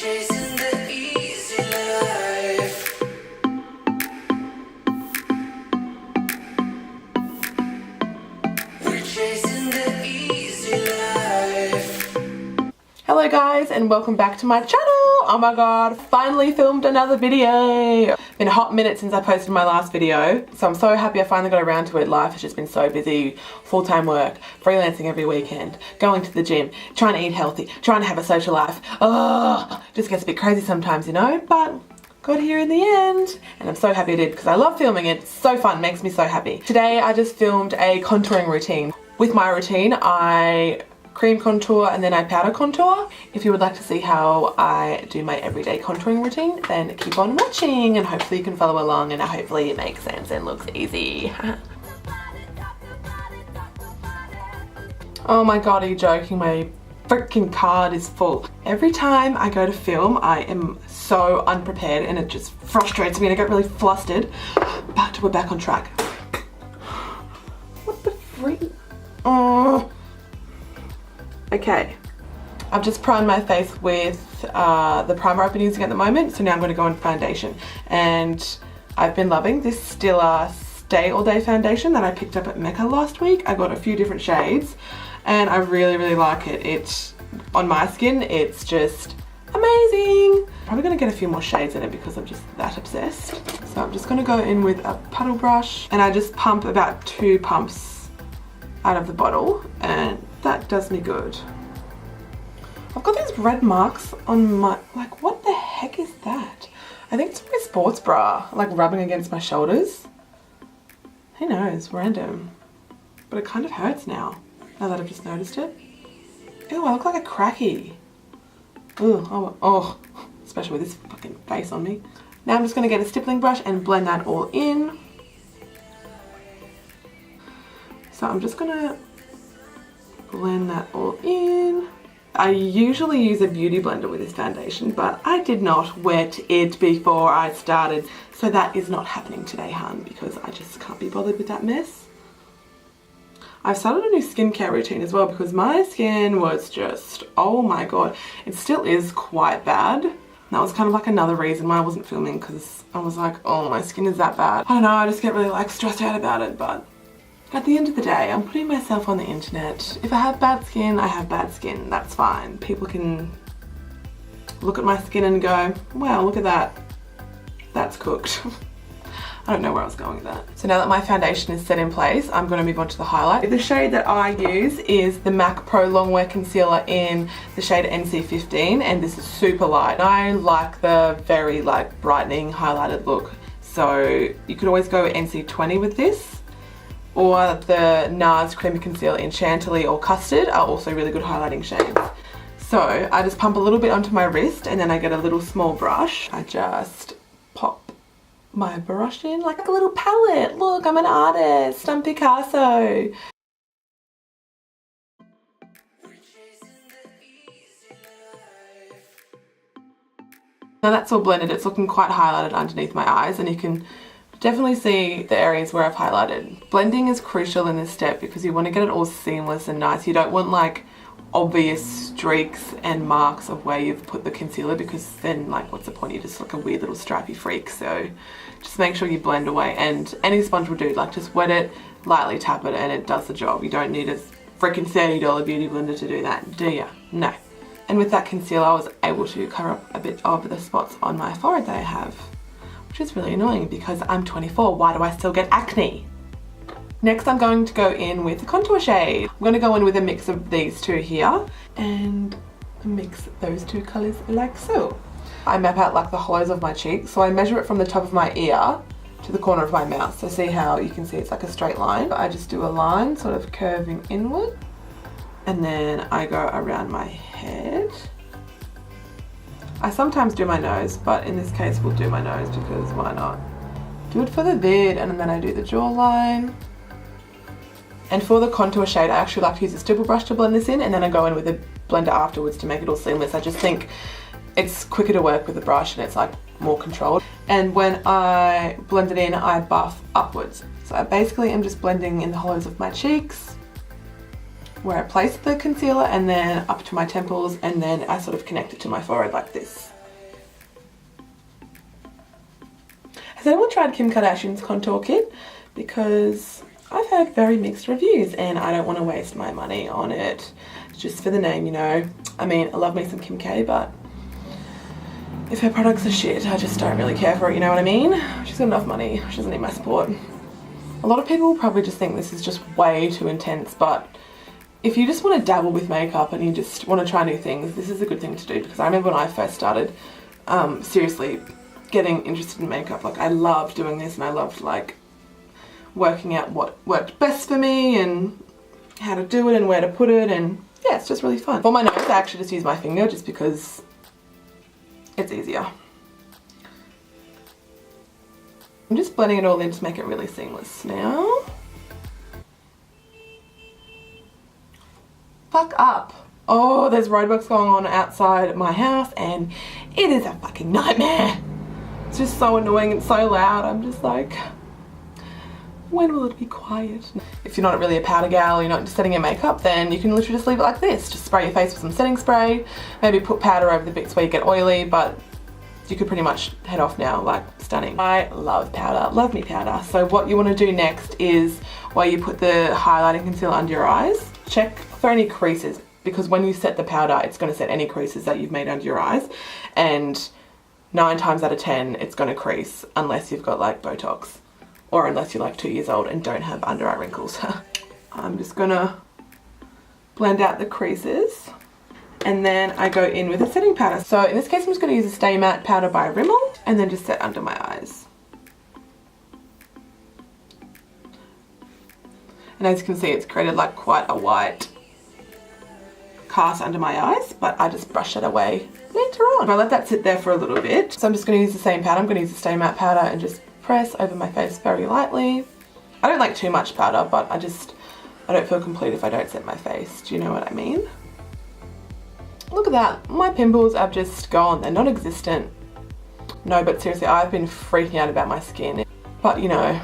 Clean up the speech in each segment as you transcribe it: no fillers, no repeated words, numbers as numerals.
chasing the easy life. We're chasing the easy life. Hello guys, and welcome back to my channel. Oh my god, finally filmed another video. Been a hot minute since I posted my last video, so I'm so happy I finally got around to it. Life has just been so busy, full-time work, freelancing every weekend, going to the gym, trying to eat healthy, trying to have a social life. Oh, just gets a bit crazy sometimes, you know, but got here in the end, and I'm so happy I did because I love filming it. It's so fun, makes me so happy. Today I just filmed a contouring routine. With my routine, I cream contour and then I powder contour. If you would like to see how I do my everyday contouring routine, then keep on watching and hopefully you can follow along and hopefully it makes sense and looks easy. Oh my god, are you joking? My freaking card is full. Every time I go to film, I am so unprepared and it just frustrates me and I get really flustered. But we're back on track. What the freak? Oh. Okay, I've just primed my face with the primer I've been using at the moment, so now I'm going to go on foundation. And I've been loving this Stila Stay All Day foundation that I picked up at Mecca last week. I got a few different shades and I really like it. It's on my skin, it's just amazing. Probably going to get a few more shades in it because I'm just that obsessed. So I'm just going to go in with a puddle brush and I just pump about 2 pumps out of the bottle and that does me good. I've got these red marks on my, like, what the heck is that? I think it's my sports bra, like rubbing against my shoulders. Who knows, random. But it kind of hurts now that I've just noticed it. Ew, I look like a cracky. Ugh, oh, especially with this fucking face on me. Now I'm just gonna get a stippling brush and blend that all in. So I'm just gonna blend that all in. I usually use a beauty blender with this foundation, but I did not wet it before I started. So that is not happening today, hun, because I just can't be bothered with that mess. I've started a new skincare routine as well because my skin was just, oh my god, it still is quite bad. That was kind of like another reason why I wasn't filming because I was like, oh, my skin is that bad. I don't know, I just get really like stressed out about it, but at the end of the day, I'm putting myself on the internet. If I have bad skin, I have bad skin. That's fine. People can look at my skin and go, wow, look at that. That's cooked. I don't know where I was going with that. So now that my foundation is set in place, I'm going to move on to the highlight. The shade that I use is the MAC Pro Longwear Concealer in the shade NC15, and this is super light. I like the very like brightening highlighted look. So you could always go NC20 with this, or the NARS Creamy Concealer in Chantilly or Custard are also really good highlighting shades. So I just pump a little bit onto my wrist and then I get a little small brush. I just pop my brush in like a little palette. Look, I'm an artist, I'm Picasso. Now that's all blended, it's looking quite highlighted underneath my eyes and you can definitely see the areas where I've highlighted. Blending is crucial in this step because you want to get it all seamless and nice. You don't want like obvious streaks and marks of where you've put the concealer because then like what's the point? You just look a weird little stripy freak. So just make sure you blend away, and any sponge will do. Like just wet it, lightly tap it and it does the job. You don't need a freaking $30 beauty blender to do that, do ya? No. And with that concealer I was able to cover up a bit of the spots on my forehead that I have, which is really annoying because I'm 24. Why do I still get acne? Next I'm going to go in with the contour shade. I'm going to go in with a mix of these two here and mix those two colours like so. I map out like the hollows of my cheeks, so I measure it from the top of my ear to the corner of my mouth. So see how you can see it's like a straight line. I just do a line sort of curving inward and then I go around my head. I sometimes do my nose, but in this case we'll do my nose because why not? Do it for the vid, and then I do the jawline. And for the contour shade, I actually like to use a stipple brush to blend this in, and then I go in with a blender afterwards to make it all seamless. I just think it's quicker to work with the brush and it's like more controlled. And when I blend it in, I buff upwards. So I basically am just blending in the hollows of my cheeks, where I place the concealer and then up to my temples, and then I sort of connect it to my forehead like this. Has anyone tried Kim Kardashian's contour kit? Because I've heard very mixed reviews and I don't want to waste my money on it just for the name, you know. I mean, I love me some Kim K, but if her products are shit, I just don't really care for it, you know what I mean? She's got enough money, she doesn't need my support. A lot of people probably just think this is just way too intense, but if you just want to dabble with makeup and you just want to try new things, this is a good thing to do. Because I remember when I first started, seriously, getting interested in makeup, like I loved doing this and I loved like working out what worked best for me and how to do it and where to put it, and yeah, it's just really fun. For my nose, I actually just use my finger just because it's easier. I'm just blending it all in to make it really seamless now. Fuck up. Oh, there's roadworks going on outside my house and it is a fucking nightmare. It's just so annoying and so loud. I'm just like, when will it be quiet? If you're not really a powder gal, you're not just setting your makeup, then you can literally just leave it like this. Just spray your face with some setting spray, maybe put powder over the bits where you get oily, but you could pretty much head off now, like stunning. I love powder, love me powder. So what you want to do next is where you put the highlighting concealer under your eyes, check for any creases, because when you set the powder, it's going to set any creases that you've made under your eyes, and 9 times out of 10, it's going to crease unless you've got like Botox, or unless you're like 2 years old and don't have under eye wrinkles. I'm just gonna blend out the creases and then I go in with a setting powder. So in this case, I'm just gonna use a Stay Matte powder by Rimmel and then just set under my eyes. And as you can see, it's created like quite a white cast under my eyes, but I just brush it away later on. I let that sit there for a little bit. So I'm just gonna use the same powder. I'm gonna use the Stay Matte powder and just press over my face very lightly. I don't like too much powder, but I don't feel complete if I don't set my face. Do you know what I mean? Look at that. My pimples have just gone. They're non-existent. No, but seriously, I've been freaking out about my skin. But you know,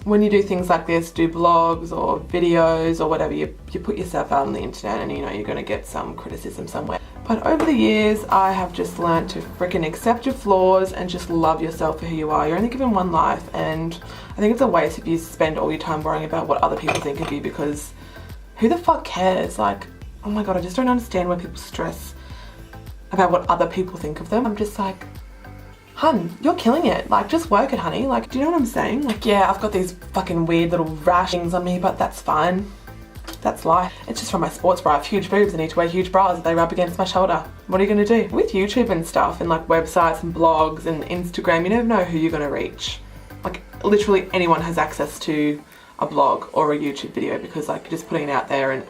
when you do things like this, do blogs or videos or whatever, you put yourself out on the internet and you know you're going to get some criticism somewhere. But over the years, I have just learned to freaking accept your flaws and just love yourself for who you are. You're only given one life, and I think it's a waste if you spend all your time worrying about what other people think of you, because who the fuck cares? Like, oh my god, I just don't understand why people stress about what other people think of them. I'm just like, hun, you're killing it. Like, just work it, honey. Like, do you know what I'm saying? Like, yeah, I've got these fucking weird little rash things on me, but that's fine. That's life. It's just from my sports bra. I have huge boobs. I need to wear huge bras that they rub against my shoulder. What are you going to do? With YouTube and stuff and like websites and blogs and Instagram, you never know who you're going to reach. Like, literally anyone has access to a blog or a YouTube video because like you're just putting it out there, and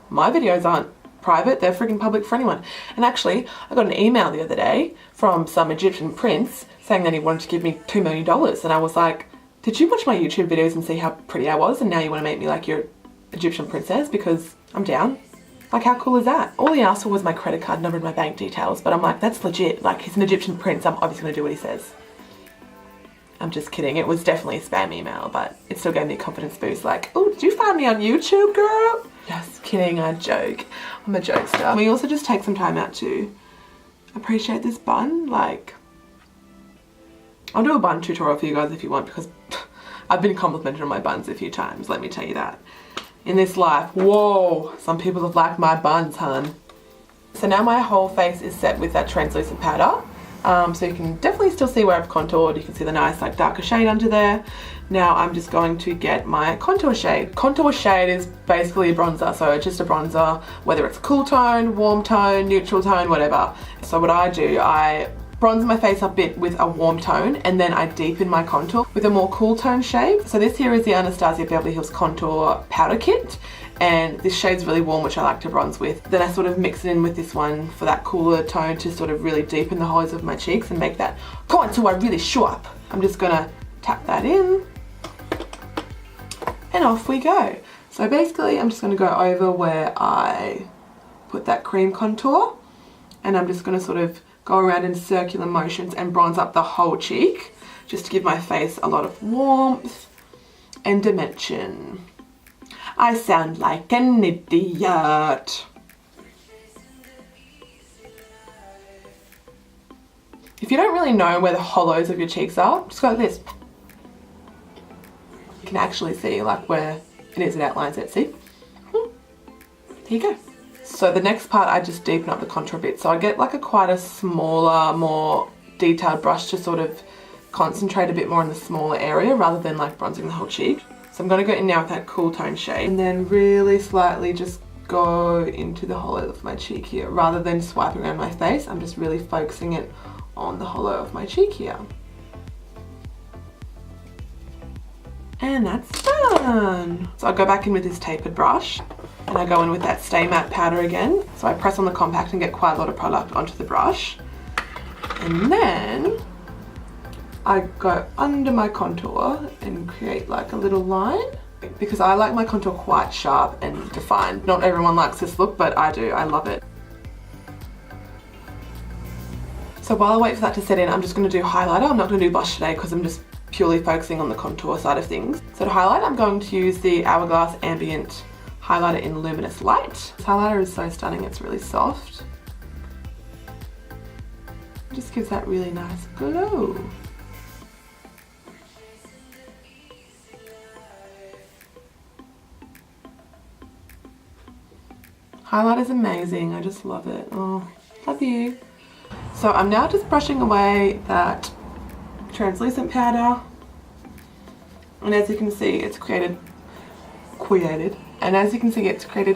my videos aren't private, they're freaking public for anyone. And actually, I got an email the other day from some Egyptian prince saying that he wanted to give me $2 million. And I was like, did you watch my YouTube videos and see how pretty I was? And now you want to make me like your Egyptian princess? Because I'm down. Like, how cool is that? All he asked for was my credit card number and my bank details, but I'm like, that's legit. Like, he's an Egyptian prince. I'm obviously going to do what he says. I'm just kidding. It was definitely a spam email, but it still gave me a confidence boost. Like, oh, did you find me on YouTube, girl? Just kidding, I joke. I'm a jokester. We also just take some time out to appreciate this bun. Like, I'll do a bun tutorial for you guys if you want, because I've been complimented on my buns a few times, let me tell you that. In this life, whoa, some people have liked my buns, hun. So now my whole face is set with that translucent powder. So you can definitely still see where I've contoured. You can see the nice like darker shade under there. Now I'm just going to get my contour shade. Contour shade is basically a bronzer, so it's just a bronzer, whether it's cool tone, warm tone, neutral tone, whatever. So what I do, I bronze my face up a bit with a warm tone, and then I deepen my contour with a more cool tone shade. So this here is the Anastasia Beverly Hills Contour Powder Kit, and this shade's really warm, which I like to bronze with. Then I sort of mix it in with this one for that cooler tone to sort of really deepen the hollows of my cheeks and make that contour really show up. I'm just gonna tap that in, and off we go. So basically I'm just gonna go over where I put that cream contour, and I'm just gonna sort of go around in circular motions and bronze up the whole cheek, just to give my face a lot of warmth and dimension. I sound like an idiot. If you don't really know where the hollows of your cheeks are, just go like this. You can actually see like where it is, it outlines it, see? Here you go. So the next part, I just deepen up the contour a bit. So I get like quite a smaller, more detailed brush to sort of concentrate a bit more in the smaller area rather than like bronzing the whole cheek. So I'm going to go in now with that cool tone shade and then really slightly just go into the hollow of my cheek here. Rather than swiping around my face, I'm just really focusing it on the hollow of my cheek here. And that's done. So I'll go back in with this tapered brush and I go in with that Stay Matte powder again. So I press on the compact and get quite a lot of product onto the brush. And then I go under my contour and create like a little line because I like my contour quite sharp and defined. Not everyone likes this look, but I do, I love it. So while I wait for that to set in, I'm just going to do highlighter. I'm not going to do blush today because I'm just purely focusing on the contour side of things. So to highlight, I'm going to use the Hourglass Ambient Highlighter in Luminous Light. This highlighter is so stunning, it's really soft. It just gives that really nice glow. Highlighter's amazing, I just love it. Oh, love you. So I'm now just brushing away that translucent powder, and as you can see it's created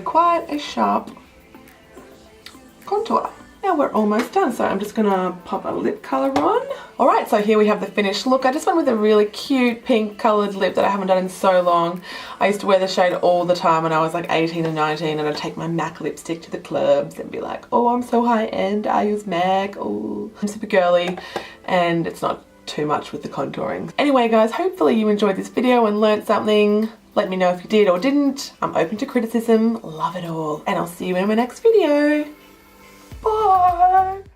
quite a sharp contour. Now we're almost done, so I'm just gonna pop a lip color on. Alright, so here we have the finished look. I just went with a really cute pink colored lip that I haven't done in so long. I used to wear the shade all the time when I was like 18 and 19, and I'd take my MAC lipstick to the clubs and be like, oh, I'm so high end, I use MAC, oh. I'm super girly and it's not too much with the contouring. Anyway guys, hopefully you enjoyed this video and learned something. Let me know if you did or didn't. I'm open to criticism, love it all. And I'll see you in my next video. Bye!